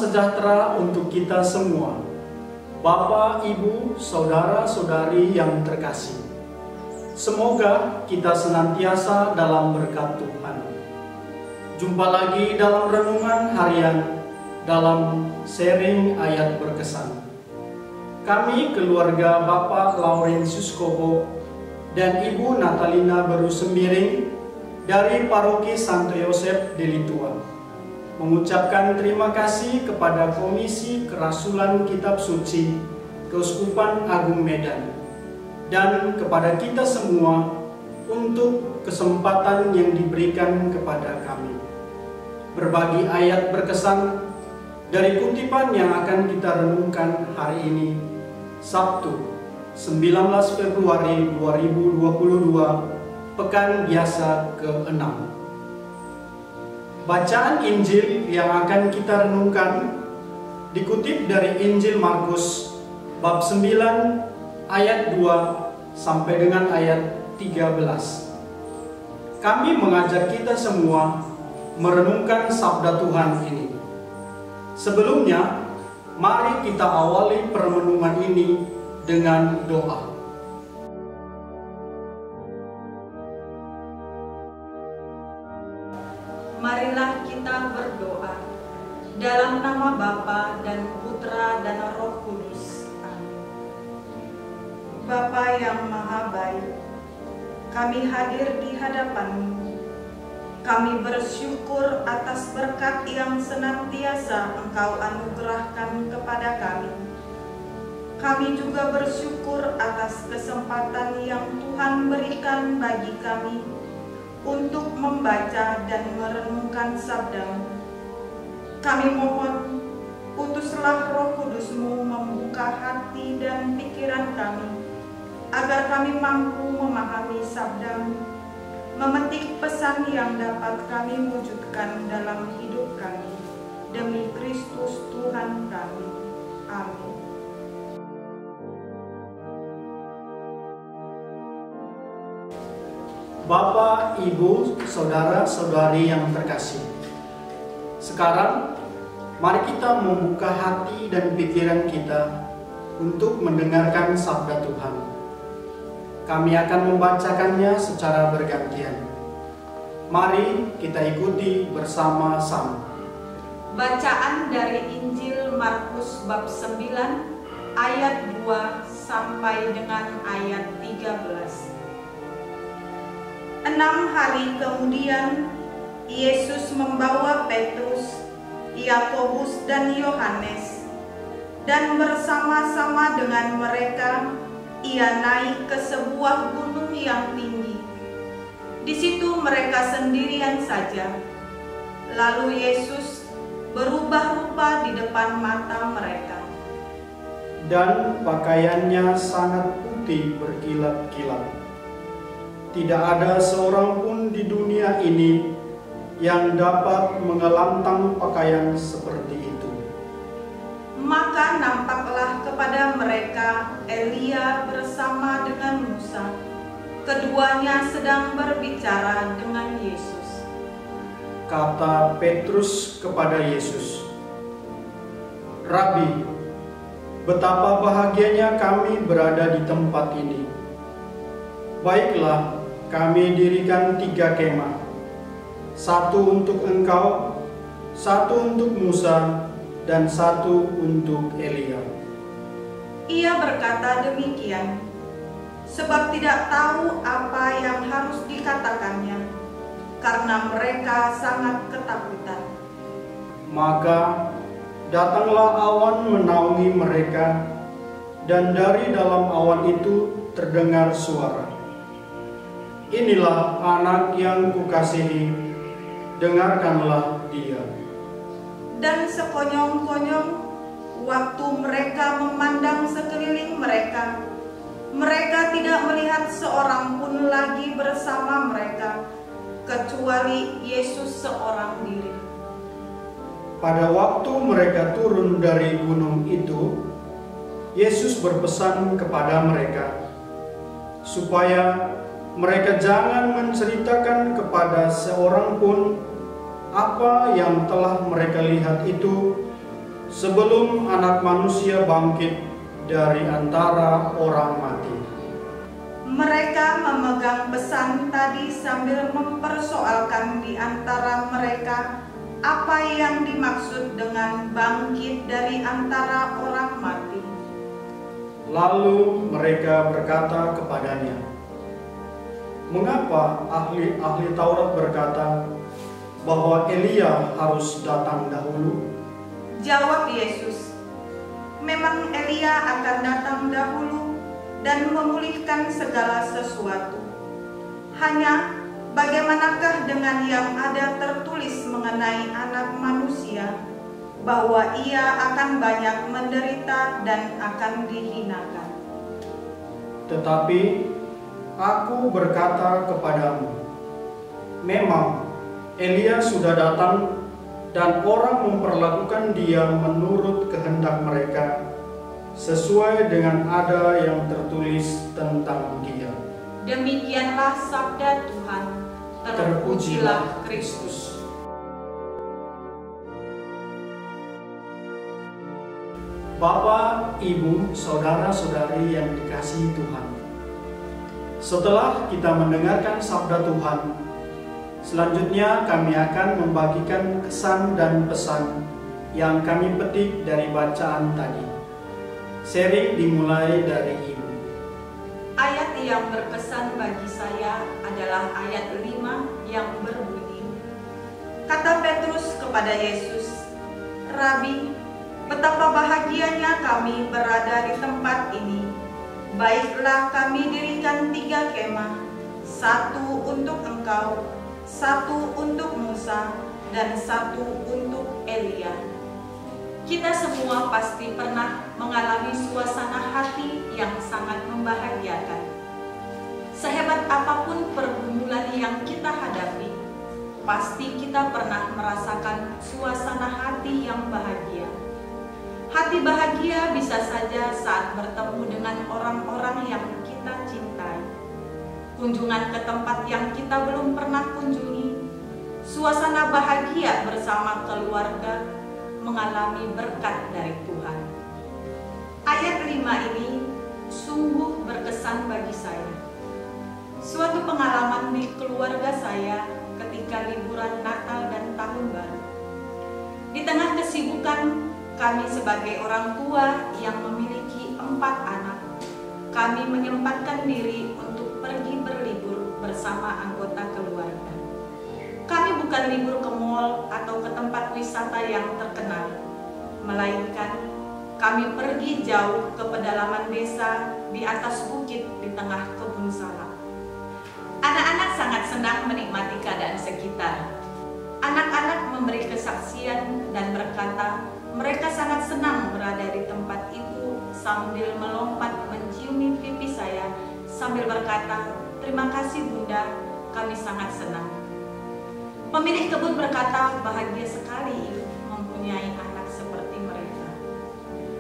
sejahtera untuk kita semua, Bapak, Ibu, saudara-saudari yang terkasih. Semoga kita senantiasa dalam berkat Tuhan. Jumpa lagi dalam renungan harian dalam sharing ayat berkesan. Kami keluarga Bapak Laurentius Kobo dan Ibu Natalina Beru Sembiring dari Paroki Santo Yosef Delitua mengucapkan terima kasih kepada Komisi Kerasulan Kitab Suci Keuskupan Agung Medan dan kepada kita semua untuk kesempatan yang diberikan kepada kami berbagi ayat berkesan dari kutipan yang akan kita renungkan hari ini, Sabtu 19 Februari 2022, Pekan Biasa ke-6. Bacaan Injil yang akan kita renungkan dikutip dari Injil Markus bab 9 ayat 2 sampai dengan ayat 13. Kami mengajak kita semua merenungkan sabda Tuhan ini. Sebelumnya, mari kita awali perenungan ini dengan doa. Marilah kita berdoa dalam nama Bapa dan Putra dan Roh Kudus. Amin. Bapa yang Maha Baik, kami hadir di hadapan-Mu. Kami bersyukur atas berkat yang senantiasa Engkau anugerahkan kepada kami. Kami juga bersyukur atas kesempatan yang Tuhan berikan bagi kami untuk membaca dan merenungkan sabda-Mu. Kami mohon, utuslah Roh Kudus-Mu membuka hati dan pikiran kami, agar kami mampu memahami sabda-Mu, memetik pesan yang dapat kami wujudkan dalam hidup kami. Demi Kristus Tuhan kami. Amin. Bapak, Ibu, saudara-saudari yang terkasih. Sekarang, mari kita membuka hati dan pikiran kita untuk mendengarkan sabda Tuhan. Kami akan membacakannya secara bergantian. Mari kita ikuti bersama-sama. Bacaan dari Injil Markus bab 9 ayat 2 sampai dengan ayat 13. 6 hari kemudian, Yesus membawa Petrus, Yakobus dan Yohanes, dan bersama-sama dengan mereka Ia naik ke sebuah gunung yang tinggi. Di situ mereka sendirian saja. Lalu Yesus berubah rupa di depan mata mereka. Dan pakaiannya sangat putih berkilat-kilat. Tidak ada seorang pun di dunia ini yang dapat mengelantang pakaian seperti itu. Maka nampaklah kepada mereka Elia bersama dengan Musa. Keduanya sedang berbicara dengan Yesus. Kata Petrus kepada Yesus, "Rabi, betapa bahagianya kami berada di tempat ini. Baiklah, kami dirikan 3 kemah, 1 untuk engkau, 1 untuk Musa, dan 1 untuk Elia." Ia berkata demikian, sebab tidak tahu apa yang harus dikatakannya, karena mereka sangat ketakutan. Maka datanglah awan menaungi mereka, dan dari dalam awan itu terdengar suara, "Inilah anak yang kukasihi, dengarkanlah dia." Dan sekonyong-konyong waktu mereka memandang sekeliling mereka, mereka tidak melihat seorang pun lagi bersama mereka, kecuali Yesus seorang diri. Pada waktu mereka turun dari gunung itu, Yesus berpesan kepada mereka supaya mereka jangan menceritakan kepada seorang pun apa yang telah mereka lihat itu sebelum Anak Manusia bangkit dari antara orang mati. Mereka memegang pesan tadi sambil mempersoalkan di antara mereka apa yang dimaksud dengan bangkit dari antara orang mati. Lalu mereka berkata kepadanya, "Mengapa ahli-ahli Taurat berkata bahwa Elia harus datang dahulu?" Jawab Yesus, "Memang Elia akan datang dahulu dan memulihkan segala sesuatu. Hanya bagaimanakah dengan yang ada tertulis mengenai Anak Manusia, bahwa ia akan banyak menderita dan akan dihinakan. Tetapi aku berkata kepadamu, memang Elia sudah datang dan orang memperlakukan dia menurut kehendak mereka, sesuai dengan ada yang tertulis tentang dia." Demikianlah sabda Tuhan. Terpujilah Kristus. Bapak, Ibu, saudara-saudari yang dikasihi Tuhan, setelah kita mendengarkan sabda Tuhan, selanjutnya kami akan membagikan kesan dan pesan yang kami petik dari bacaan tadi. Sharing dimulai dari Ibu. Ayat yang berkesan bagi saya adalah ayat 5 yang berbunyi, kata Petrus kepada Yesus, "Rabi, betapa bahagianya kami berada di tempat ini. Baiklah kami dirikan 3 kemah, 1 untuk engkau, 1 untuk Musa, dan 1 untuk Elia." Kita semua pasti pernah mengalami suasana hati yang sangat membahagiakan. Sehebat apapun pergumulan yang kita hadapi, pasti kita pernah merasakan suasana hati yang bahagia. Hati bahagia bisa saja saat bertemu dengan orang-orang yang kita cintai, kunjungan ke tempat yang kita belum pernah kunjungi, suasana bahagia bersama keluarga, mengalami berkat dari Tuhan. Ayat 5 ini sungguh berkesan bagi saya. Suatu pengalaman di keluarga saya ketika liburan Natal dan Tahun Baru. Di tengah kesibukan kami sebagai orang tua yang memiliki 4 anak, kami menyempatkan diri untuk pergi berlibur bersama anggota keluarga. Kami bukan libur ke mal atau ke tempat wisata yang terkenal, melainkan kami pergi jauh ke pedalaman desa di atas bukit di tengah kebun salak. Anak-anak sangat senang menikmati keadaan sekitar. Anak-anak memberi kesaksian dan berkata mereka sangat senang berada di tempat itu sambil melompat menciumi pipi saya sambil berkata, "Terima kasih Bunda, kami sangat senang." Pemilik kebun berkata, "Bahagia sekali mempunyai anak seperti mereka."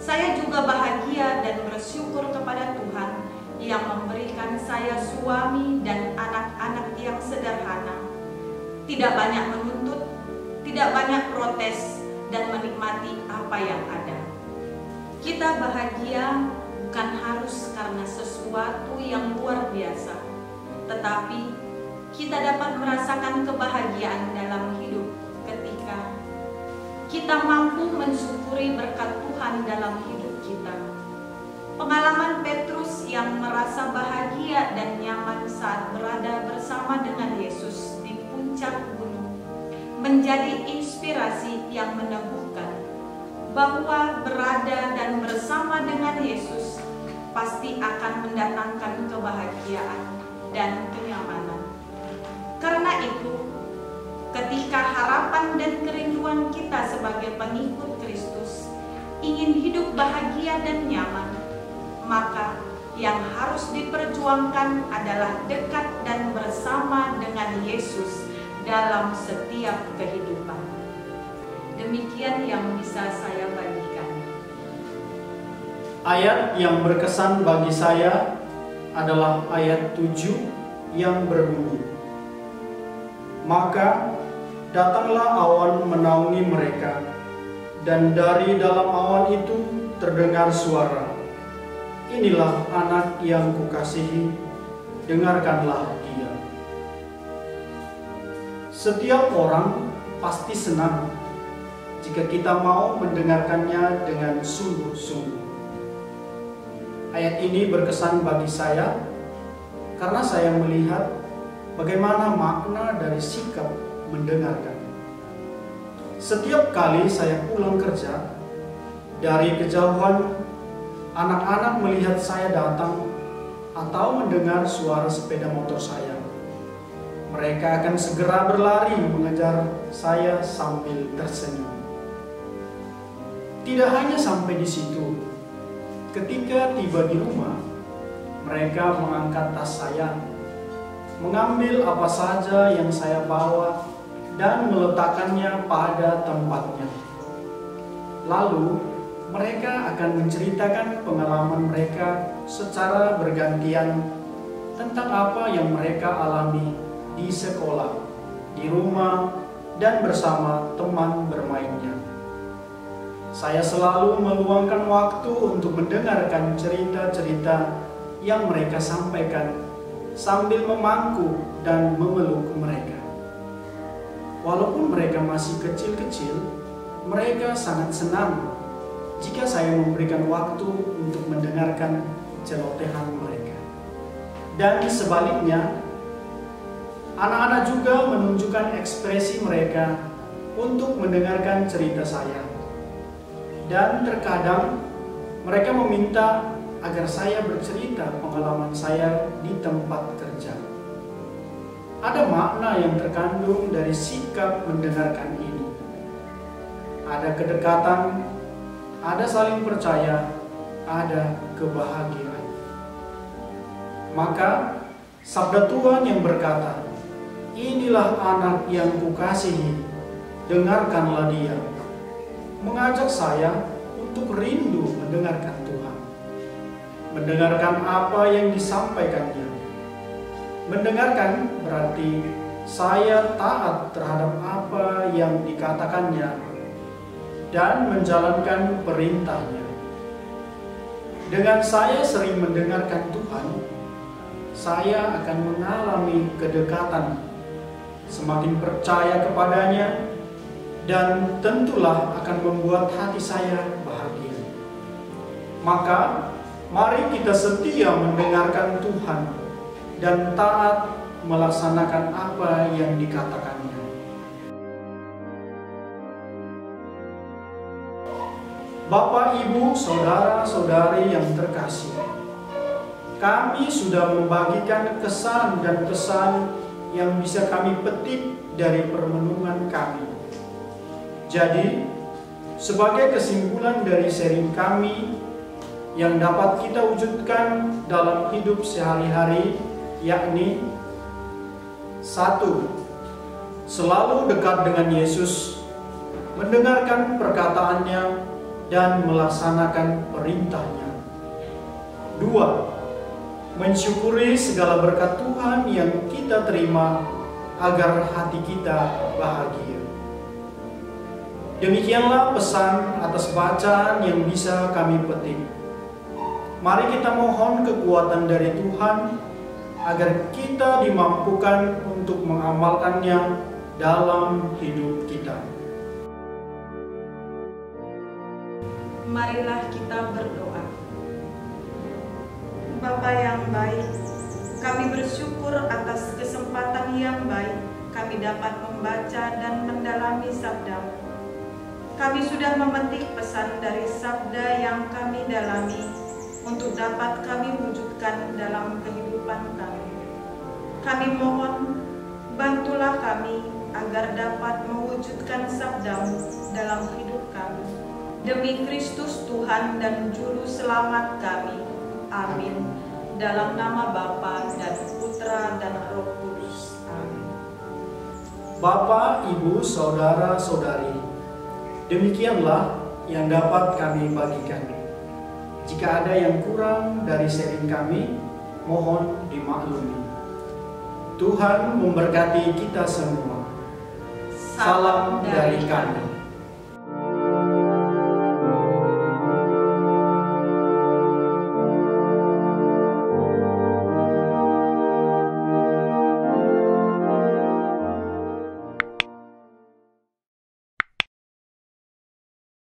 Saya juga bahagia dan bersyukur kepada Tuhan yang memberikan saya suami dan anak-anak yang sederhana, tidak banyak menuntut, tidak banyak protes, dan menikmati apa yang ada. Kita bahagia bukan harus karena sesuatu yang luar biasa, tetapi kita dapat merasakan kebahagiaan dalam hidup ketika kita mampu mensyukuri berkat Tuhan dalam hidup kita. Pengalaman Petrus yang merasa bahagia dan nyaman saat berada bersama dengan Yesus di puncak gunung menjadi inspirasi yang meneguhkan bahwa berada dan bersama dengan Yesus pasti akan mendatangkan kebahagiaan dan kenyamanan. Karena itu, ketika harapan dan kerinduan kita sebagai pengikut Kristus ingin hidup bahagia dan nyaman, maka yang harus diperjuangkan adalah dekat dan bersama dengan Yesus dalam setiap kehidupan. Demikian yang bisa saya bagikan. Ayat yang berkesan bagi saya adalah ayat 7 yang berbunyi, "Maka datanglah awan menaungi mereka, dan dari dalam awan itu terdengar suara, "Inilah anak yang kukasihi, dengarkanlah dia." Setiap orang pasti senang jika kita mau mendengarkannya dengan sungguh-sungguh. Ayat ini berkesan bagi saya karena saya melihat bagaimana makna dari sikap mendengarkan. Setiap kali saya pulang kerja, dari kejauhan anak-anak melihat saya datang atau mendengar suara sepeda motor saya. Mereka akan segera berlari mengejar saya sambil tersenyum. Tidak hanya sampai di situ. Ketika tiba di rumah, mereka mengangkat tas saya, mengambil apa saja yang saya bawa, dan meletakkannya pada tempatnya. Lalu, mereka akan menceritakan pengalaman mereka secara bergantian tentang apa yang mereka alami di sekolah, di rumah, dan bersama teman bermainnya. Saya selalu meluangkan waktu untuk mendengarkan cerita-cerita yang mereka sampaikan sambil memangku dan memeluk mereka. Walaupun mereka masih kecil-kecil, mereka sangat senang jika saya memberikan waktu untuk mendengarkan celotehan mereka. Dan sebaliknya, anak-anak juga menunjukkan ekspresi mereka untuk mendengarkan cerita saya. Dan terkadang mereka meminta agar saya bercerita pengalaman saya di tempat kerja. Ada makna yang terkandung dari sikap mendengarkan ini. Ada kedekatan, ada saling percaya, ada kebahagiaan. Maka sabda Tuhan yang berkata, "Inilah anak yang kukasihi, dengarkanlah dia," mengajak saya untuk rindu mendengarkan Tuhan. Mendengarkan apa yang disampaikannya. Mendengarkan berarti saya taat terhadap apa yang dikatakannya dan menjalankan perintahnya. Dengan saya sering mendengarkan Tuhan, saya akan mengalami kedekatan, semakin percaya kepadanya, dan tentulah akan membuat hati saya bahagia. Maka, mari kita setia mendengarkan Tuhan dan taat melaksanakan apa yang dikatakannya. Bapak, Ibu, saudara-saudari yang terkasih, kami sudah membagikan kesan dan pesan yang bisa kami petik dari permenungan kami. Jadi, sebagai kesimpulan dari sharing kami yang dapat kita wujudkan dalam hidup sehari-hari, yakni 1. Selalu dekat dengan Yesus, mendengarkan perkataannya dan melaksanakan perintahnya. 2. Mensyukuri segala berkat Tuhan yang kita terima agar hati kita bahagia. Demikianlah pesan atas bacaan yang bisa kami petik. Mari kita mohon kekuatan dari Tuhan agar kita dimampukan untuk mengamalkannya dalam hidup kita. Marilah kita berdoa. Bapa yang baik, kami bersyukur atas kesempatan yang baik kami dapat membaca dan mendalami sabda-Mu. Kami sudah memetik pesan dari sabda yang kami dalami untuk dapat kami wujudkan dalam kehidupan kami. Kami mohon, bantulah kami agar dapat mewujudkan sabda-Mu dalam hidup kami. Demi Kristus Tuhan dan Juru Selamat kami. Amin. Dalam nama Bapa dan Putra dan Roh Kudus. Amin. Bapak, Ibu, saudara-saudari, demikianlah yang dapat kami bagikan. Jika ada yang kurang dari sharing kami, mohon dimaklumi. Tuhan memberkati kita semua. Salam dari kami.